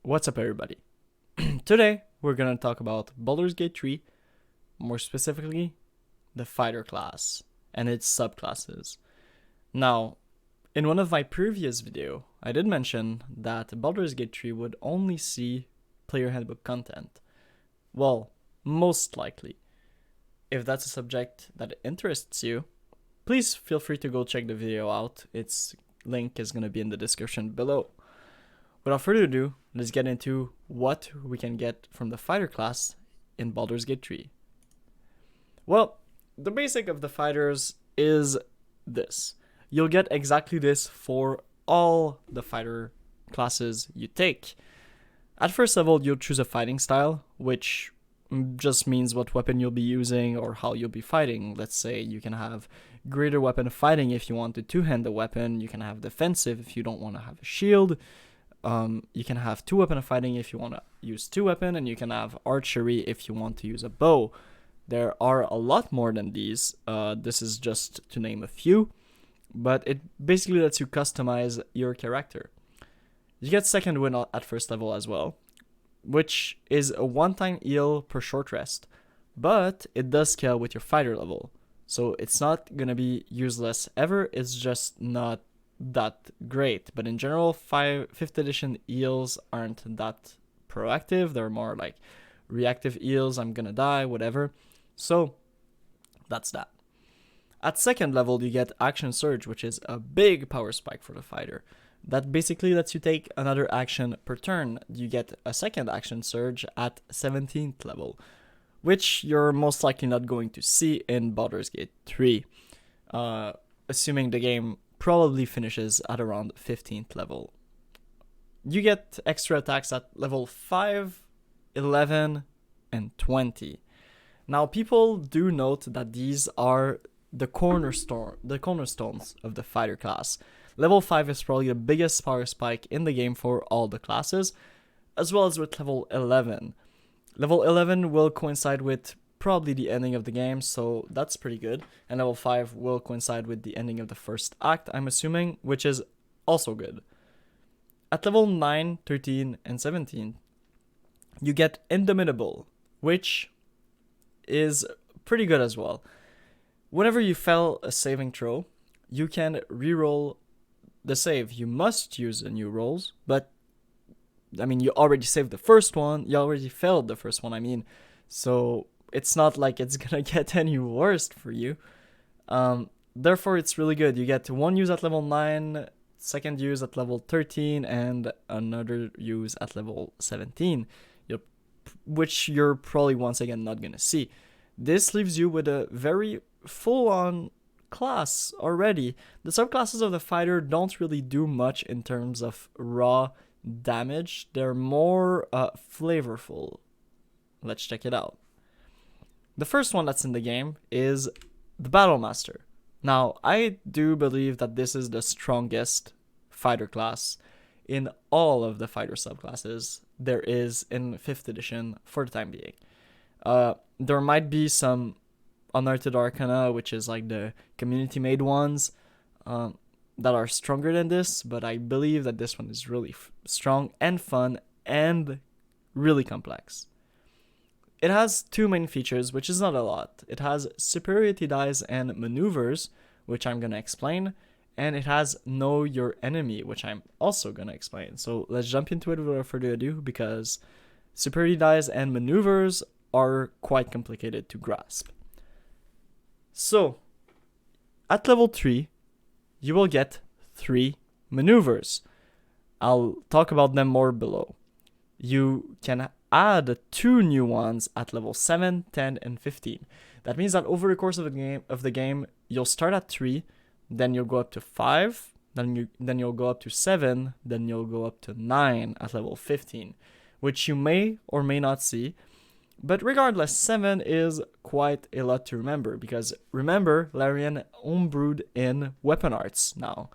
What's up, everybody? Today, we're gonna talk about Baldur's Gate 3, more specifically, the fighter class and its subclasses. Now, in one of my previous video, I did mention that Baldur's Gate 3 would only see player handbook content. Well, most likely. If that's a subject that interests you, please feel free to go check the video out. Its link is gonna be in the description below. Without further ado, let's get into what we can get from the fighter class in Baldur's Gate 3. Well, the basic of the fighters is this. You'll get exactly this for all the fighter classes you take. At first level, you'll choose a fighting style, which just means what weapon you'll be using or how you'll be fighting. Let's say you can have greater weapon fighting if you want to two-hand the weapon. You can have defensive if you don't want to have a shield. You can have two weapon fighting if you want to use two weapon, and you can have archery if you want to use a bow. There are a lot more than these. This is just to name a few, but it basically lets you customize your character. You get second wind at first level as well, which is a one-time heal per short rest, but it does scale with your fighter level. So it's not gonna be useless ever, it's just not that great. But in general, 5th edition heals aren't that proactive. They're more like reactive heals, I'm gonna die, whatever. So that's that. At second level, you get action surge, which is a big power spike for the fighter. That basically lets you take another action per turn. You get a second action surge at 17th level, which you're most likely not going to see in Baldur's Gate 3, assuming the game probably finishes at around 15th level. You get extra attacks at level 5, 11, and 20. Now, people do note that these are the cornerstones of the fighter class. Level 5 is probably the biggest power spike in the game for all the classes, as well as with level 11. Level 11 will coincide with probably the ending of the game, so that's pretty good. And level 5 will coincide with the ending of the first act, I'm assuming, which is also good. At level 9, 13, and 17, you get Indomitable, which is pretty good as well. Whenever you fail a saving throw, you can reroll the save. You must use the new rolls, but I mean, you already saved the first one, you already failed the first one, so it's not like it's gonna get any worse for you. Therefore, it's really good. You get one use at level 9, second use at level 13, and another use at level 17, which you're probably once again not gonna see. This leaves you with a very full-on class already. The subclasses of the fighter don't really do much in terms of raw damage. They're more flavorful. Let's check it out. The first one that's in the game is the Battle Master. Now, I do believe that this is the strongest fighter class in all of the fighter subclasses there is in 5th edition for the time being. There might be some Unearthed Arcana, which is like the community-made ones, that are stronger than this, but I believe that this one is really strong and fun and really complex. It has two main features, which is not a lot. It has superiority dice and maneuvers, which I'm going to explain, and it has know your enemy, which I'm also going to explain. So let's jump into it without further ado, because superiority dice and maneuvers are quite complicated to grasp. So, at level 3, you will get 3 maneuvers. I'll talk about them more below. You can add 2 new ones at level 7, 10, and 15. That means that over the course of the game, you'll start at 3, then you'll go up to 5, then you'll go up to 7, then you'll go up to 9 at level 15, which you may or may not see. But regardless, 7 is quite a lot to remember, because remember, Larian homebrewed in weapon arts now.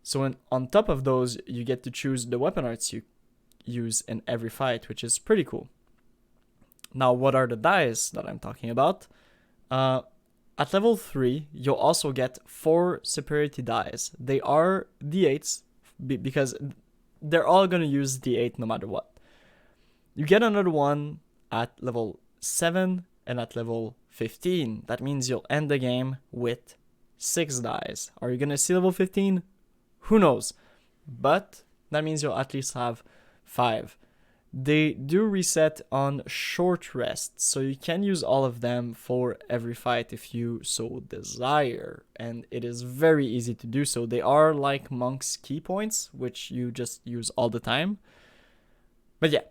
So on top of those, you get to choose the weapon arts you use in every fight, which is pretty cool. Now, what are the dice that I'm talking about? At level 3, you'll also get 4 superiority dice. They are d8s because they're all gonna use D8 no matter what. You get another one at level 7 and at level 15. That means you'll end the game with 6 dice. Are you gonna see level 15? Who knows? But that means you'll at least have 5. They do reset on short rests, so you can use all of them for every fight if you so desire, and it is very easy to do so. They are like Monk's key points, which you just use all the time. But yeah.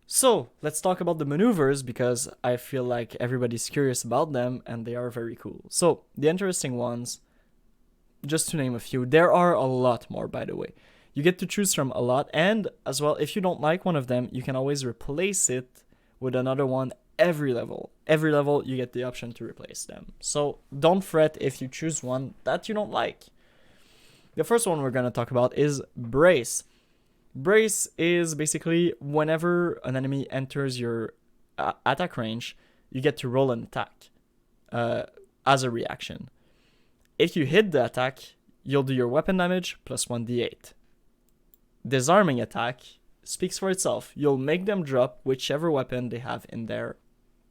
So, let's talk about the maneuvers, because I feel like everybody's curious about them, and they are very cool. So, the interesting ones, just to name a few, there are a lot more, by the way. You get to choose from a lot, and as well, if you don't like one of them, you can always replace it with another one every level. Every level, you get the option to replace them. So don't fret if you choose one that you don't like. The first one we're going to talk about is Brace. Brace is basically whenever an enemy enters your attack range, you get to roll an attack as a reaction. If you hit the attack, you'll do your weapon damage plus 1d8. Disarming attack speaks for itself. You'll make them drop whichever weapon they have in their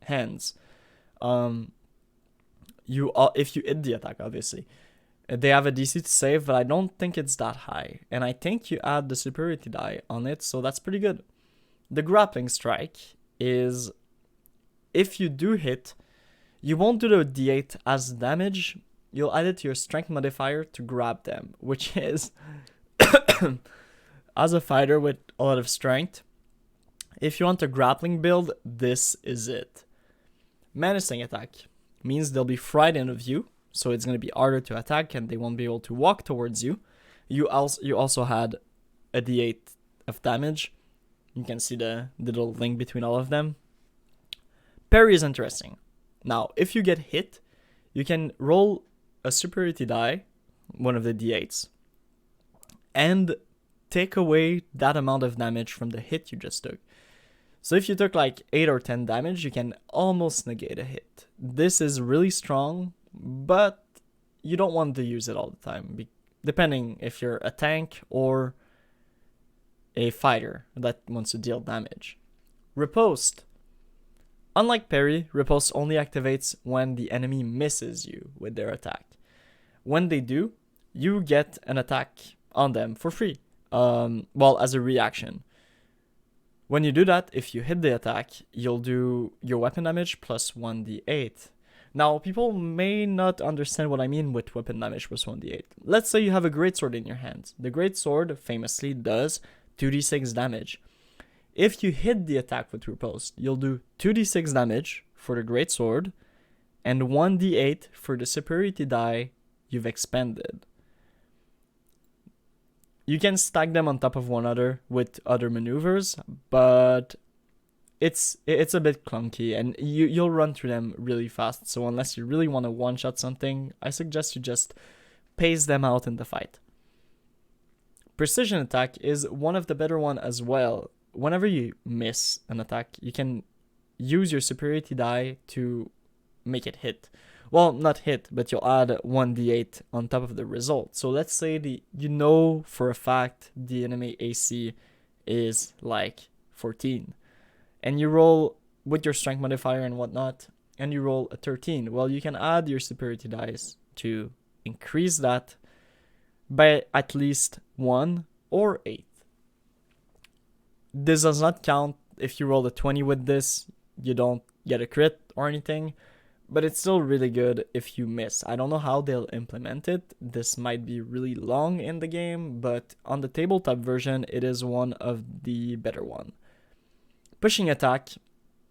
hands. If you hit the attack, obviously. They have a DC to save, but I don't think it's that high. And I think you add the superiority die on it, so that's pretty good. The grappling strike is, if you do hit, you won't do the d8 as damage. You'll add it to your strength modifier to grab them, which is... As a fighter with a lot of strength, if you want a grappling build, this is it. Menacing attack means they'll be frightened of you, so it's going to be harder to attack and they won't be able to walk towards you. You also had a d8 of damage. You can see the little link between all of them. Parry is interesting. Now, if you get hit, you can roll a superiority die, one of the d8s, and take away that amount of damage from the hit you just took. So if you took like 8 or 10 damage, you can almost negate a hit. This is really strong, but you don't want to use it all the time, depending if you're a tank or a fighter that wants to deal damage. Riposte. Unlike parry, riposte only activates when the enemy misses you with their attack. When they do, you get an attack on them for free. As a reaction. When you do that, if you hit the attack, you'll do your weapon damage plus 1d8. Now, people may not understand what I mean with weapon damage plus 1d8. Let's say you have a greatsword in your hands. The greatsword famously does 2d6 damage. If you hit the attack with riposte, you'll do 2d6 damage for the greatsword and 1d8 for the superiority die you've expended. You can stack them on top of one another with other maneuvers, but it's a bit clunky and you'll run through them really fast. So unless you really want to one-shot something, I suggest you just pace them out in the fight. Precision attack is one of the better one as well. Whenever you miss an attack, you can use your superiority die to make it hit. Well, not hit, but you'll add 1d8 on top of the result. So let's say you know for a fact the enemy AC is like 14. And you roll with your strength modifier and whatnot, and you roll a 13. Well, you can add your superiority dice to increase that by at least 1 or 8. This does not count if you roll a 20 with this, you don't get a crit or anything. But it's still really good if you miss. I don't know how they'll implement it. This might be really long in the game, but on the tabletop version, it is one of the better one. Pushing attack,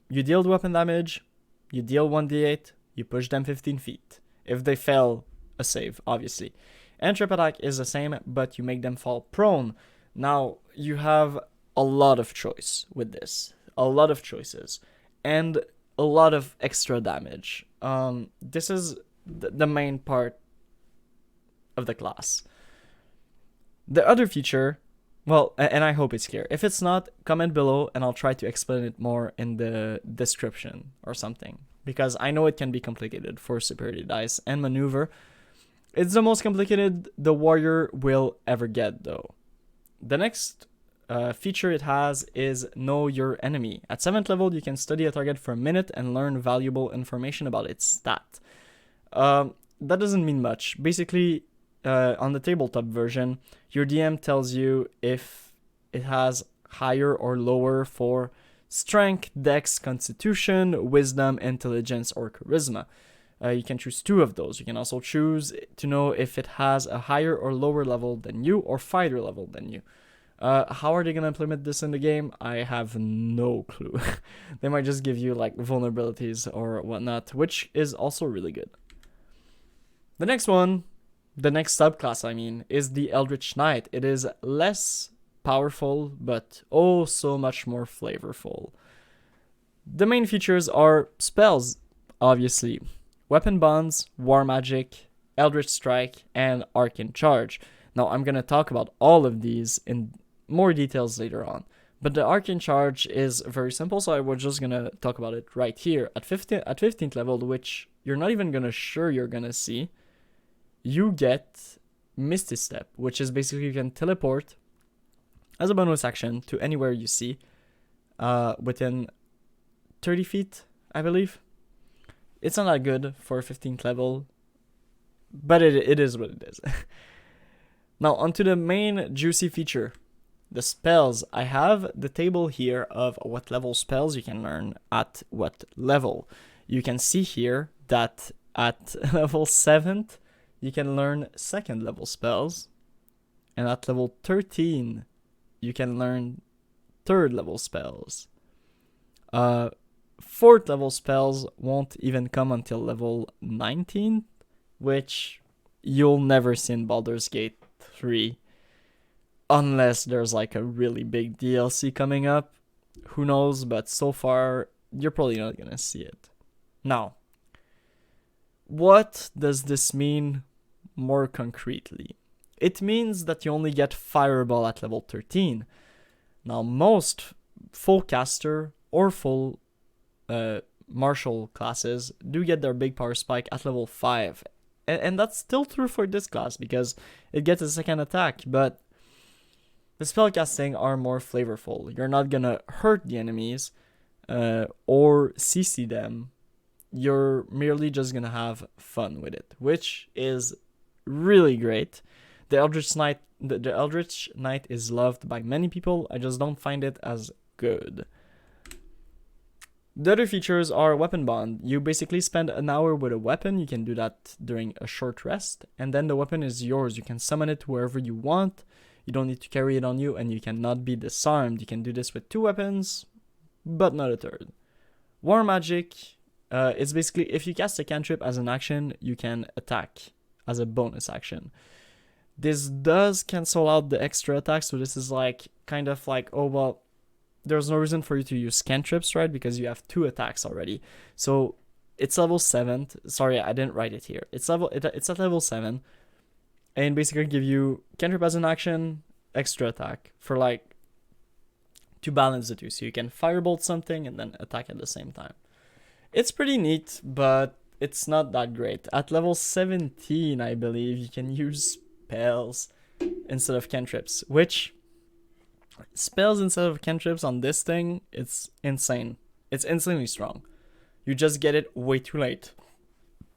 you deal weapon damage, you deal 1d8, you push them 15 feet. If they fail, a save, obviously. And trip attack is the same, but you make them fall prone. Now, you have a lot of choice with this. A lot of choices. And a lot of extra damage. This is the main part of the class. The other feature, well, and I hope it's clear. If it's not, comment below and I'll try to explain it more in the description or something. Because I know it can be complicated for superiority dice and maneuver. It's the most complicated the warrior will ever get though. The next feature it has is Know Your Enemy. At 7th level, you can study a target for a minute and learn valuable information about its stat. That doesn't mean much. Basically, on the tabletop version, your DM tells you if it has higher or lower for strength, dex, constitution, wisdom, intelligence, or charisma. You can choose 2 of those. You can also choose to know if it has a higher or lower level than you or fighter level than you. How are they going to implement this in the game? I have no clue. They might just give you like vulnerabilities or whatnot, which is also really good. The next subclass, is the Eldritch Knight. It is less powerful, but oh so much more flavorful. The main features are spells, obviously. Weapon Bonds, War Magic, Eldritch Strike, and Arcane Charge. Now, I'm going to talk about all of these in more details later on. But the Arcane Charge is very simple, so I was just going to talk about it right here. At 15th level, which you're not even you're going to see, you get Misty Step, which is basically you can teleport as a bonus action to anywhere you see within 30 feet, I believe. It's not that good for 15th level, but it is what it is. Now, onto the main juicy feature, the spells. I have the table here of what level spells you can learn at what level. You can see here that at level 7th, you can learn 2nd level spells, and at level 13, you can learn 3rd level spells. 4th level spells won't even come until level 19, which you'll never see in Baldur's Gate 3, unless there's like a really big DLC coming up. Who knows, but so far, you're probably not gonna see it. Now, what does this mean more concretely? It means that you only get Fireball at level 13. Now, most full caster or full martial classes do get their big power spike at level 5. And that's still true for this class because it gets a 2nd attack, but the spellcasting are more flavorful. You're not gonna hurt the enemies or CC them. You're merely just gonna have fun with it, which is really great. The Eldritch Knight is loved by many people. I just don't find it as good. The other features are Weapon Bond. You basically spend an hour with a weapon. You can do that during a short rest, and then the weapon is yours. You can summon it wherever you want. You don't need to carry it on you, and you cannot be disarmed. You can do this with 2 weapons, but not a 3rd. War Magic, it's basically if you cast a cantrip as an action, you can attack as a bonus action. This does cancel out the extra attacks, so this is like kind of like, oh well, there's no reason for you to use cantrips, right? Because you have 2 attacks already. So it's level 7. Sorry, I didn't write it here. It's at level 7, and basically give you cantrip as an action, extra attack for like to balance the 2, so you can firebolt something and then attack at the same time. It's pretty neat, but it's not that great. At level 17, I believe, you can use spells instead of cantrips, which spells instead of cantrips on this thing, it's insane. It's insanely strong. You just get it way too late.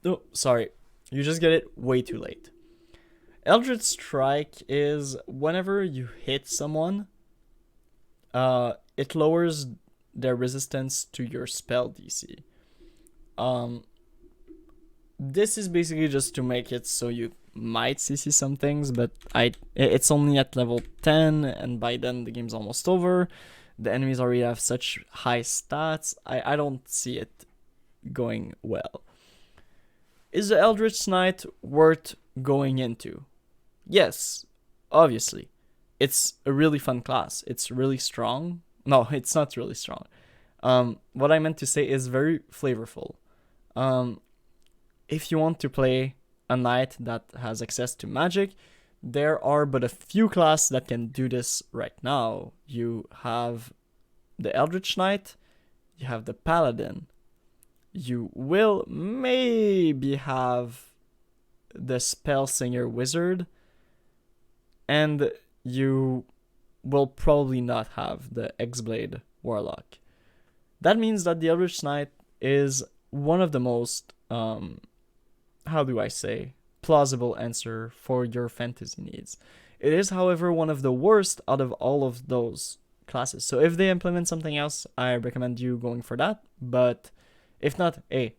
Oh, sorry. You just get it way too late. Eldritch Strike is whenever you hit someone, it lowers their resistance to your spell DC. This is basically just to make it so you might CC some things, but it's only at level 10, and by then the game's almost over. The enemies already have such high stats. I don't see it going well. Is the Eldritch Knight worth going into? Yes, obviously. It's a really fun class. It's really strong. No, it's not really strong. What I meant to say is very flavorful. If you want to play a knight that has access to magic, there are but a few classes that can do this right now. You have the Eldritch Knight, you have the Paladin, you will maybe have the Spellsinger Wizard, and you will probably not have the X-Blade Warlock. That means that the Eldritch Knight is one of the most, how do I say, plausible answer for your fantasy needs. It is, however, one of the worst out of all of those classes. So if they implement something else, I recommend you going for that. But if not, hey,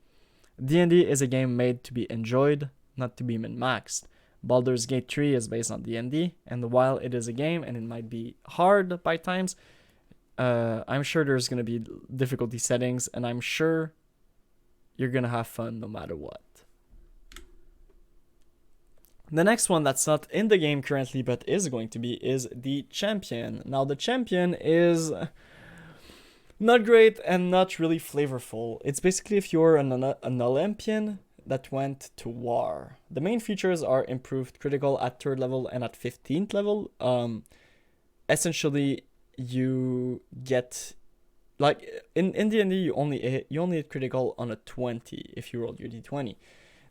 D&D is a game made to be enjoyed, not to be min-maxed. Baldur's Gate 3 is based on D&D, and while it is a game and it might be hard by times, I'm sure there's going to be difficulty settings, and I'm sure you're going to have fun no matter what. The next one that's not in the game currently but is going to be is the Champion. Now the Champion is not great and not really flavorful. It's basically if you're an Olympian that went to war. The main features are improved critical at 3rd level and at 15th level. Essentially, you get, like, in D&D, you only hit critical on a 20 if you roll your d20.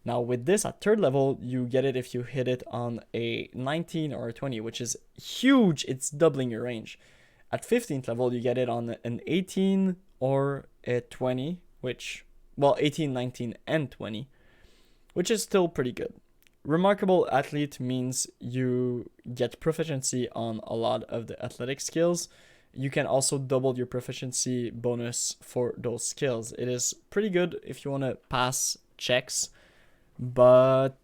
Now, with this at 3rd level, you get it if you hit it on a 19 or a 20, which is huge. It's doubling your range. At 15th level, you get it on an 18 or a 20, which, well, 18, 19, and 20, which is still pretty good. Remarkable Athlete means you get proficiency on a lot of the athletic skills. You can also double your proficiency bonus for those skills. It is pretty good if you want to pass checks, but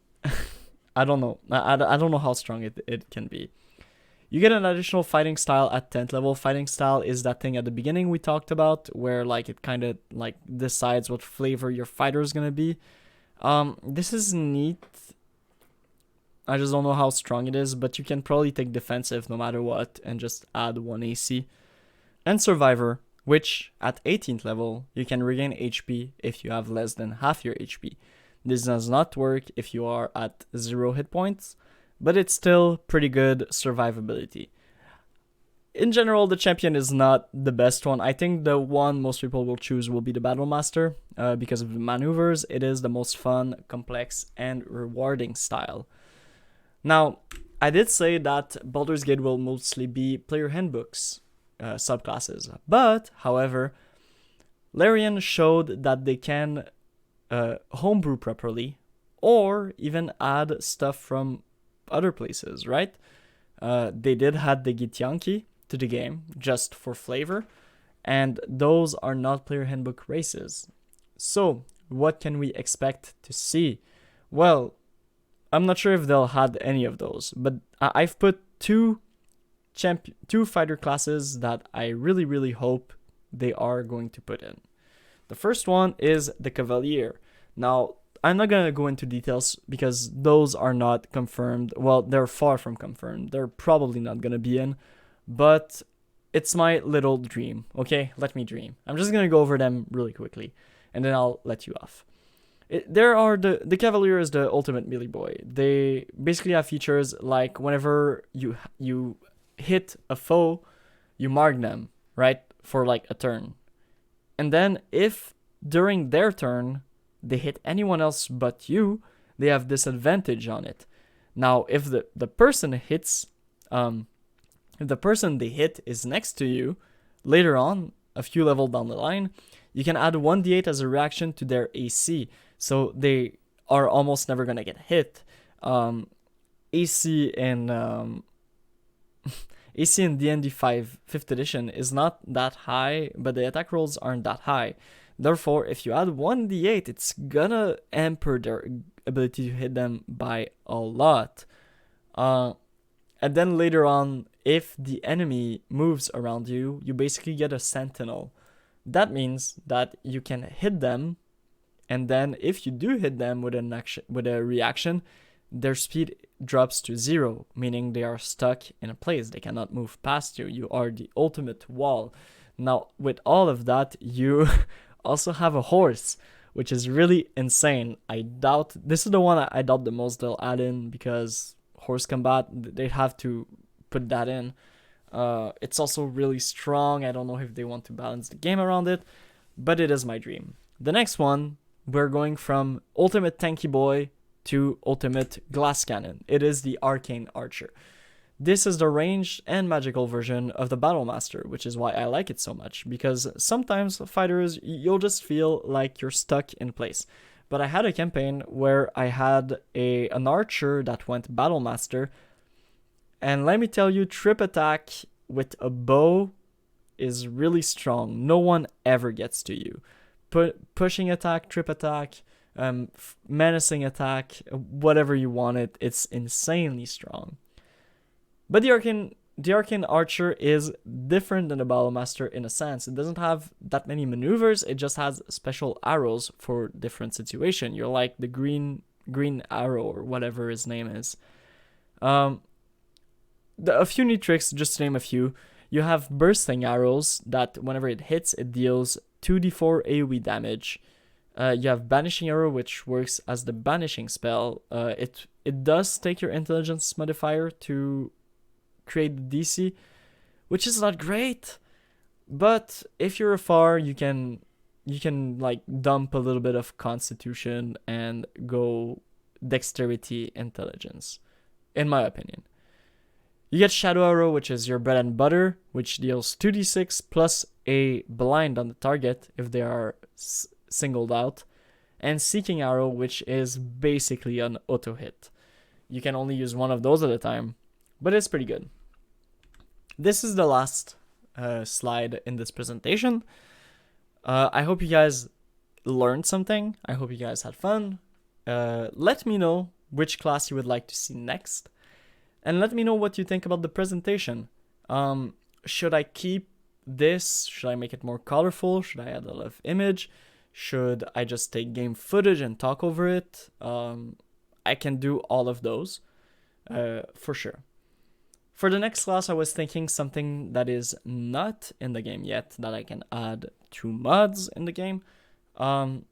I don't know. I don't know how strong it can be. You get an additional fighting style at 10th level. Fighting style is that thing at the beginning we talked about, where like it kind of like decides what flavor your fighter is going to be. This is neat. I just don't know how strong it is, but you can probably take defensive no matter what and just add 1 AC. And Survivor, which at 18th level, you can regain HP if you have less than half your HP. This does not work if you are at 0 hit points, but it's still pretty good survivability. In general, the Champion is not the best one. I think the one most people will choose will be the Battle Master because of the maneuvers. It is the most fun, complex, and rewarding style. Now, I did say that Baldur's Gate will mostly be player handbooks, subclasses. But, however, Larian showed that they can homebrew properly or even add stuff from other places, right? They did add the Githyanki to the game just for flavor, and those are not player handbook races. So, what can we expect to see? Well, I'm not sure if they'll add any of those, but I've put two fighter classes that I really, really hope they are going to put in. The first one is the Cavalier. Now, I'm not going to go into details because those are not confirmed. Well, they're far from confirmed. They're probably not going to be in, but it's my little dream, okay? Let me dream. I'm just going to go over them really quickly, and then I'll let you off. The Cavalier is the ultimate melee boy. They basically have features like whenever you hit a foe, you mark them, right? For like a turn. And then if during their turn they hit anyone else but you, they have disadvantage on it. Now, if the person hits, if the person they hit is next to you, later on, a few levels down the line, you can add 1d8 as a reaction to their AC. So they are almost never going to get hit. AC in AC in D&D 5th edition is not that high, but the attack rolls aren't that high. Therefore, if you add 1d8, it's gonna hamper their ability to hit them by a lot. And then later on, if the enemy moves around you, you basically get a sentinel. That means that you can hit them, and then if you do hit them with a reaction, their speed drops to 0, meaning they are stuck in a place. They cannot move past you. You are the ultimate wall. Now, with all of that, you also have a horse, which is really insane. This is the one I doubt the most they'll add in, because horse combat, they have to put that in. It's also really strong. I don't know if they want to balance the game around it, but it is my dream. The next one, we're going from ultimate tanky boy to ultimate glass cannon. It is the Arcane Archer. This is the ranged and magical version of the Battle Master, which is why I like it so much, because sometimes fighters, you'll just feel like you're stuck in place. But I had a campaign where I had an archer that went Battle Master, and let me tell you, trip attack with a bow is really strong. No one ever gets to you. Pushing attack, trip attack, menacing attack, whatever you want it, it's insanely strong. But the Arcane Archer is different than the Battlemaster in a sense. It doesn't have that many maneuvers, it just has special arrows for different situations. You're like the green arrow or whatever his name is. A few neat tricks, just to name a few. You have bursting arrows that whenever it hits, it deals 2d4 AoE damage. You have banishing arrow, which works as the banishing spell. It does take your intelligence modifier to create the DC, which is not great. But if you're afar, you can like dump a little bit of constitution and go dexterity intelligence, in my opinion. You get Shadow Arrow, which is your bread and butter, which deals 2d6 plus a blind on the target if they are singled out. And Seeking Arrow, which is basically an auto hit. You can only use one of those at a time, but it's pretty good. This is the last slide in this presentation. I hope you guys learned something. I hope you guys had fun. Let me know which class you would like to see next. And let me know what you think about the presentation. Should I keep this? Should I make it more colorful? Should I add a lot of image? Should I just take game footage and talk over it? I can do all of those, for sure. For the next class, I was thinking something that is not in the game yet, that I can add to mods in the game. But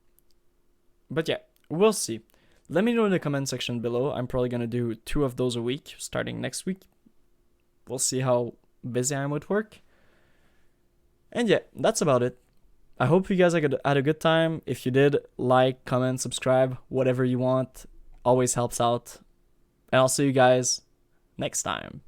yeah, we'll see. Let me know in the comment section below. I'm probably going to do 2 of those a week starting next week. We'll see how busy I am with work. And yeah, that's about it. I hope you guys had a good time. If you did, like, comment, subscribe, whatever you want. Always helps out. And I'll see you guys next time.